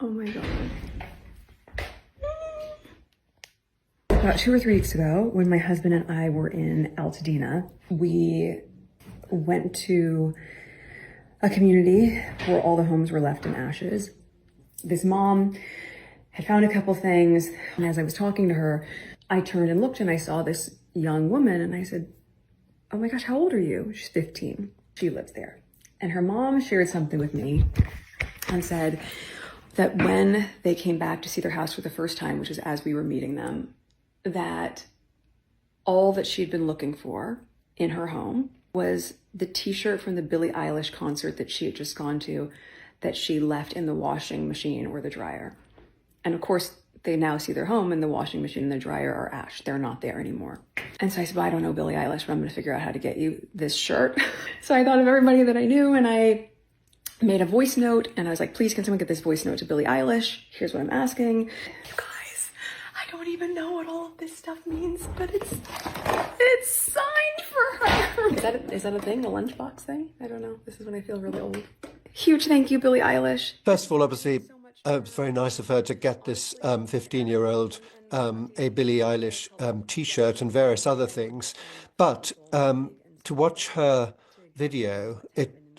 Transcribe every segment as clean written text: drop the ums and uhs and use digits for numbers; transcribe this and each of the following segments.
Oh my God. About 2 or 3 weeks ago, when my husband and I were in Altadena, we went to a community where all the homes were left in ashes. This mom had found a couple things, and as I was talking to her, I turned and looked and I saw this young woman and I said, "Oh my gosh, how old are you?" She's 15. She lives there. And her mom shared something with me and said that when they came back to see their house for the first time, which is as we were meeting them, that all that she'd been looking for in her home was the t-shirt from the Billie Eilish concert that she had just gone to, that she left in the washing machine or the dryer. And of course, they now see their home and the washing machine and the dryer are ash. They're not there anymore. And so I said, well, I don't know Billie Eilish, but I'm gonna figure out how to get you this shirt. So I thought of everybody that I knew and I made a voice note and I was like, please, can someone get this voice note to Billie Eilish? Here's what I'm asking. You guys, I don't even know what all of this stuff means, but it's signed for her. Is that a thing? The lunchbox thing? I don't know. This is when I feel really old. Huge thank you, Billie Eilish. First of all, obviously, it's very nice of her to get this 15-year-old a Billie Eilish T-shirt and various other things. But to watch her video,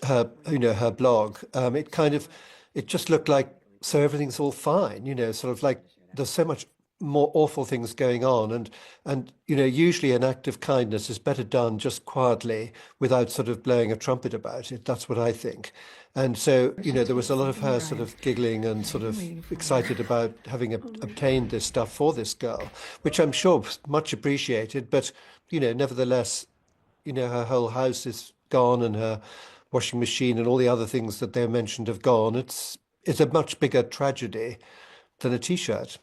her blog, it just looked like so everything's all fine, sort of like there's so much more awful things going on, and usually an act of kindness is better done just quietly without sort of blowing a trumpet about it. That's what I think. And so there was a lot of her sort of giggling and sort of excited about having obtained this stuff for this girl, which I'm sure was much appreciated, but nevertheless, her whole house is gone and her washing machine and all the other things that they mentioned have gone. It's a much bigger tragedy than a T-shirt.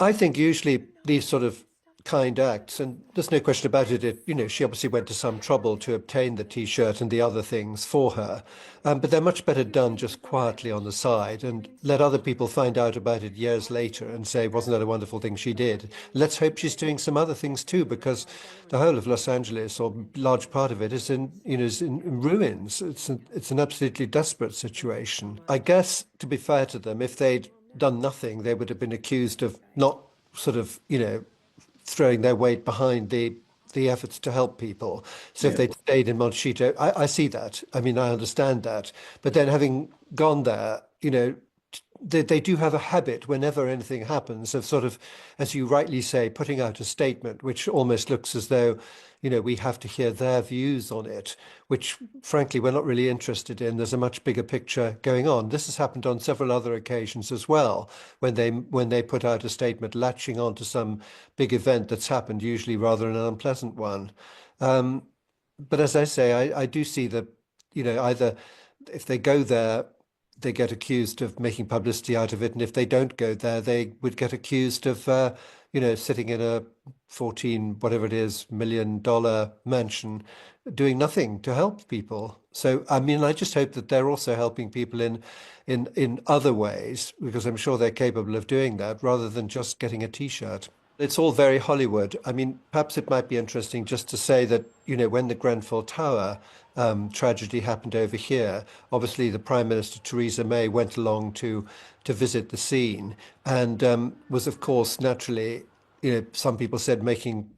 I think usually these sort of kind acts, and there's no question about it, she obviously went to some trouble to obtain the T-shirt and the other things for her, but they're much better done just quietly on the side and let other people find out about it years later and say, wasn't that a wonderful thing she did? Let's hope she's doing some other things too, because the whole of Los Angeles, or a large part of it, is in ruins. It's an absolutely desperate situation. I guess, to be fair to them, if they'd done nothing, they would have been accused of not sort of, throwing their weight behind the efforts to help people. So if they'd stayed in Montecito, I see that. I mean, I understand that. But then having gone there, they do have a habit whenever anything happens of sort of, as you rightly say, putting out a statement, which almost looks as though, we have to hear their views on it, which frankly, we're not really interested in. There's a much bigger picture going on. This has happened on several other occasions as well, when they put out a statement latching on to some big event that's happened, usually rather an unpleasant one. But as I say, I do see that, either if they go there, they get accused of making publicity out of it, and if they don't go there, they would get accused of, sitting in a 14, whatever it is, $1 million mansion, doing nothing to help people. So, I mean, I just hope that they're also helping people in other ways, because I'm sure they're capable of doing that, rather than just getting a T-shirt. It's all very Hollywood. I mean, perhaps it might be interesting just to say that, when the Grenfell Tower tragedy happened over here, obviously the Prime Minister Theresa May went along to visit the scene and was, of course, naturally, some people said making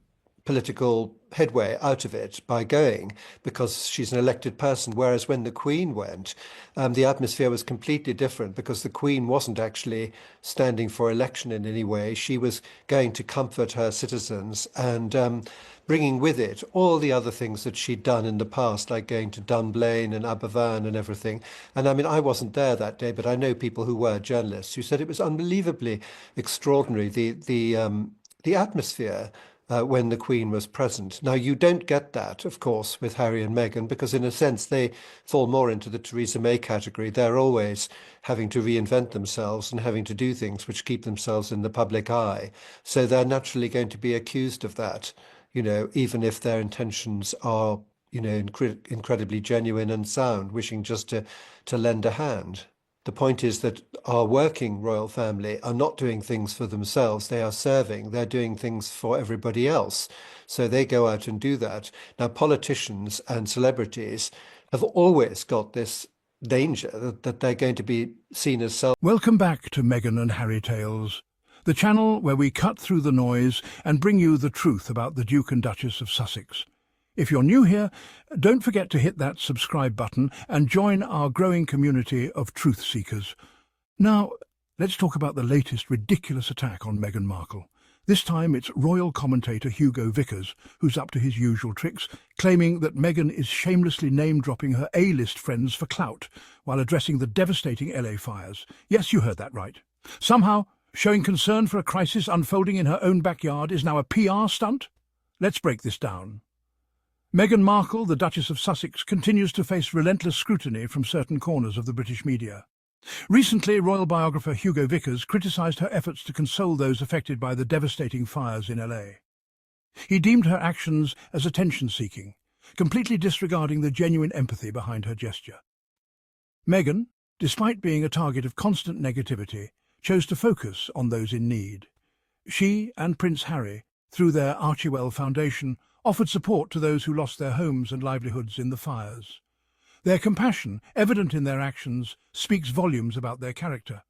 political headway out of it by going, because she's an elected person. Whereas when the Queen went, the atmosphere was completely different, because the Queen wasn't actually standing for election in any way. She was going to comfort her citizens and bringing with it all the other things that she'd done in the past, like going to Dunblane and Aberfan and everything. And I mean, I wasn't there that day, but I know people who were journalists who said it was unbelievably extraordinary, the atmosphere when the Queen was present. Now, you don't get that, of course, with Harry and Meghan, because in a sense they fall more into the Theresa May category. They're always having to reinvent themselves and having to do things which keep themselves in the public eye. So they're naturally going to be accused of that, even if their intentions are, incredibly genuine and sound, wishing just to lend a hand. The point is that our working royal family are not doing things for themselves. They are serving. They're doing things for everybody else. So they go out and do that. Now, politicians and celebrities have always got this danger that they're going to be seen as self. Welcome back to Meghan and Harry Tales, the channel where we cut through the noise and bring you the truth about the Duke and Duchess of Sussex. If you're new here, don't forget to hit that subscribe button and join our growing community of truth seekers. Now, let's talk about the latest ridiculous attack on Meghan Markle. This time it's royal commentator Hugo Vickers who's up to his usual tricks, claiming that Meghan is shamelessly name-dropping her A-list friends for clout while addressing the devastating LA fires. Yes, you heard that right. Somehow, showing concern for a crisis unfolding in her own backyard is now a PR stunt? Let's break this down. Meghan Markle, the Duchess of Sussex, continues to face relentless scrutiny from certain corners of the British media. Recently, royal biographer Hugo Vickers criticised her efforts to console those affected by the devastating fires in LA. He deemed her actions as attention-seeking, completely disregarding the genuine empathy behind her gesture. Meghan, despite being a target of constant negativity, chose to focus on those in need. She and Prince Harry, through their Archewell Foundation, offered support to those who lost their homes and livelihoods in the fires. Their compassion, evident in their actions, speaks volumes about their character.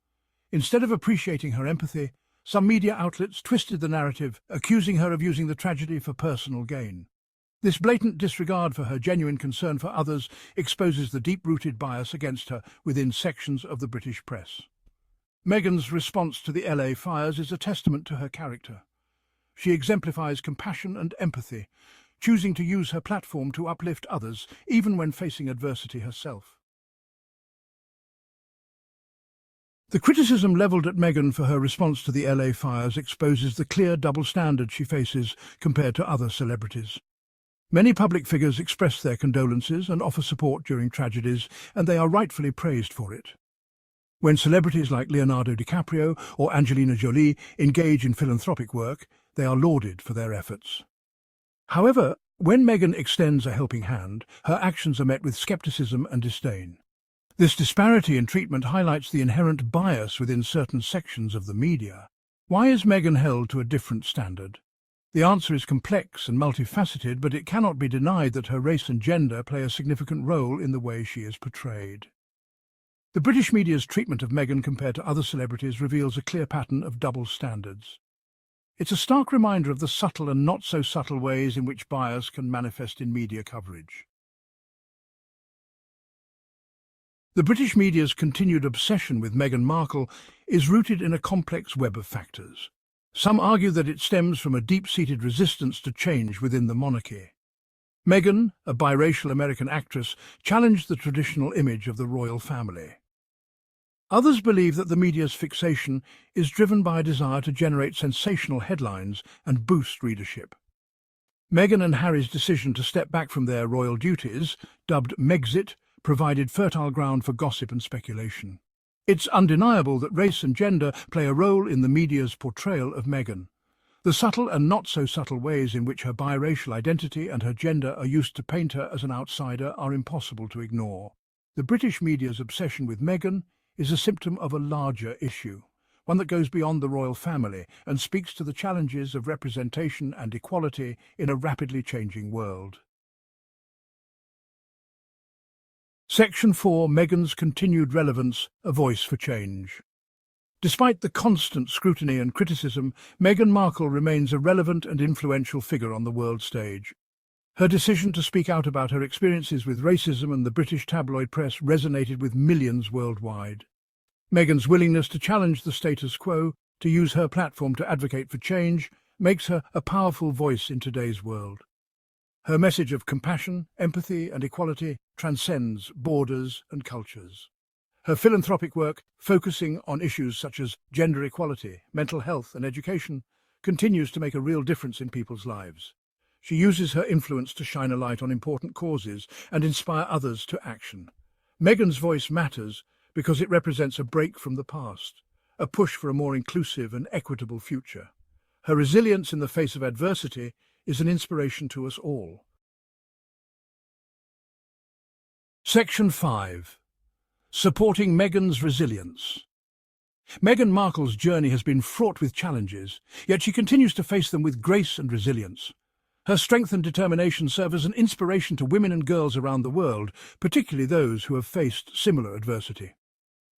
Instead of appreciating her empathy, some media outlets twisted the narrative, accusing her of using the tragedy for personal gain. This blatant disregard for her genuine concern for others exposes the deep-rooted bias against her within sections of the British press. Meghan's response to the LA fires is a testament to her character. She exemplifies compassion and empathy, choosing to use her platform to uplift others, even when facing adversity herself. The criticism levelled at Meghan for her response to the LA fires exposes the clear double standard she faces compared to other celebrities. Many public figures express their condolences and offer support during tragedies, and they are rightfully praised for it. When celebrities like Leonardo DiCaprio or Angelina Jolie engage in philanthropic work, they are lauded for their efforts. However, when Meghan extends a helping hand, her actions are met with skepticism and disdain. This disparity in treatment highlights the inherent bias within certain sections of the media. Why is Meghan held to a different standard? The answer is complex and multifaceted, but it cannot be denied that her race and gender play a significant role in the way she is portrayed. The British media's treatment of Meghan compared to other celebrities reveals a clear pattern of double standards. It's a stark reminder of the subtle and not-so-subtle ways in which bias can manifest in media coverage. The British media's continued obsession with Meghan Markle is rooted in a complex web of factors. Some argue that it stems from a deep-seated resistance to change within the monarchy. Meghan, a biracial American actress, challenged the traditional image of the royal family. Others believe that the media's fixation is driven by a desire to generate sensational headlines and boost readership. Meghan and Harry's decision to step back from their royal duties, dubbed Megxit, provided fertile ground for gossip and speculation. It's undeniable that race and gender play a role in the media's portrayal of Meghan. The subtle and not-so-subtle ways in which her biracial identity and her gender are used to paint her as an outsider are impossible to ignore. The British media's obsession with Meghan is a symptom of a larger issue, one that goes beyond the royal family and speaks to the challenges of representation and equality in a rapidly changing world. Section 4. Meghan's continued relevance, a voice for change. Despite the constant scrutiny and criticism, Meghan Markle remains a relevant and influential figure on the world stage. Her decision to speak out about her experiences with racism and the British tabloid press resonated with millions worldwide. Meghan's willingness to challenge the status quo, to use her platform to advocate for change, makes her a powerful voice in today's world. Her message of compassion, empathy, and equality transcends borders and cultures. Her philanthropic work, focusing on issues such as gender equality, mental health, and education, continues to make a real difference in people's lives. She uses her influence to shine a light on important causes and inspire others to action. Meghan's voice matters because it represents a break from the past, a push for a more inclusive and equitable future. Her resilience in the face of adversity is an inspiration to us all. Section 5. Supporting Meghan's resilience. Meghan Markle's journey has been fraught with challenges, yet she continues to face them with grace and resilience. Her strength and determination serve as an inspiration to women and girls around the world, particularly those who have faced similar adversity.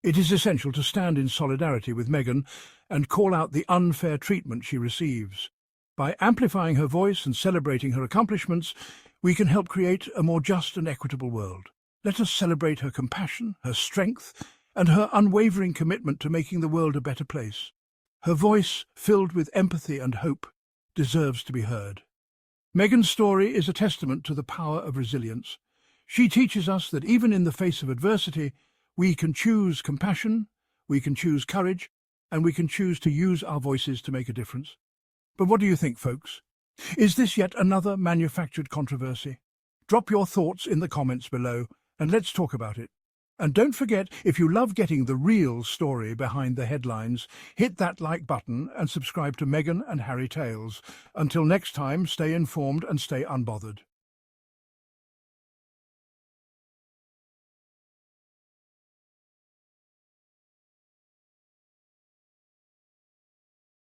It is essential to stand in solidarity with Meghan and call out the unfair treatment she receives. By amplifying her voice and celebrating her accomplishments, we can help create a more just and equitable world. Let us celebrate her compassion, her strength, and her unwavering commitment to making the world a better place. Her voice, filled with empathy and hope, deserves to be heard. Meghan's story is a testament to the power of resilience. She teaches us that even in the face of adversity, we can choose compassion, we can choose courage, and we can choose to use our voices to make a difference. But what do you think, folks? Is this yet another manufactured controversy? Drop your thoughts in the comments below, and let's talk about it. And don't forget, if you love getting the real story behind the headlines, hit that like button and subscribe to Meghan and Harry Tales. Until next time, stay informed and stay unbothered.